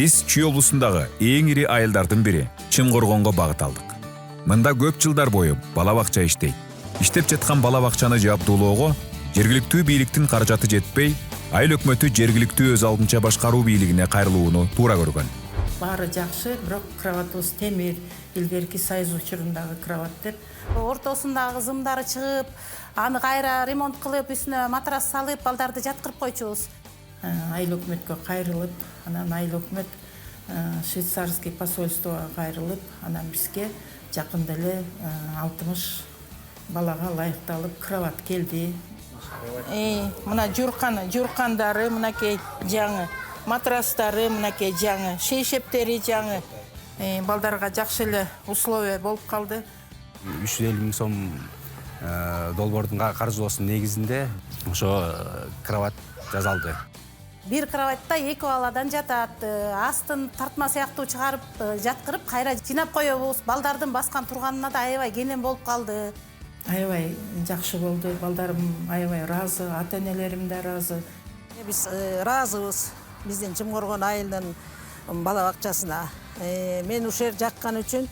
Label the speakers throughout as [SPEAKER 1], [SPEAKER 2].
[SPEAKER 1] Биз Чүй облусундагы эң ири айылдардын бири Чымкоргонго багыт алдык. Мында көп жылдар бою бала бакча иштейт. Иштеп жаткан бала бакчаны жабдуулоого жергиликтүү бийликтин каражаты жетпей, айыл өкмөтү жергиликтүү өз алдынча башкаруу бийлигине кайрылууну туура көргөн.
[SPEAKER 2] Баары жакшы, бирок кроватыбыз темир, илгерки союз учурундагы кроват деп. Ортосундагы зымдары чыгып, аны кайра ремонт кылып, үстүнө матрас салып, балдарды жаткырып койчубуз. Айыл өкмөткө кайрылып, анан айыл өкмөт швейцарский посольствого кайрылып, анан бизге жакында эле 60 балага ылайыкталып кроват келди. Мына журкандары мынакей жаңы, матрастары мынакей жаңы, шейшептери жаңы. Балдарга жакшы эле условия болуп калды.
[SPEAKER 3] 350 миң сом долбоордун каржылоосунун негизинде ошо кроват жасалды.
[SPEAKER 2] Бир кроватта 2 баладан жатат. Астын тартма сыяктуу чыгарып, жаткырып, кайра жыйнап коебуз. Балдардын баскан турганына да аябай кенен болуп калды. Аябай жакшы болду. Балдарым аябай ыраазы, ата-энелерим да ыраазы.
[SPEAKER 4] Биз ыраазыбыз биздин Чымкоргон айылынын бала бакчасына. Мен ушул жер жаккан үчүн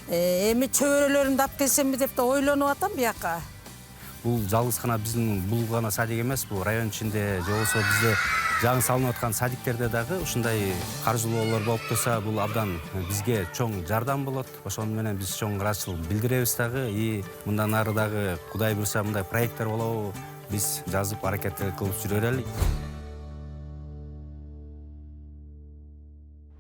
[SPEAKER 4] эми чөбөрөлөрүмдү алып келсемби деп да ойлонуп атам бияка.
[SPEAKER 3] Бул жалгыз гана биздин бул гана садик эмес, бул район ичинде же болбосо бизде жаңы салынып аткан садиктерде дагы ушундай каржылоолор болуп турса, бул абдан бизге чоң жардам болот. Ошону менен биз чоң ыраазычылык билдиребиз дагы. Мындан ары дагы Кудай буйрса мындай проекттер болобу, биз жазып аракет кылып жүрө берели.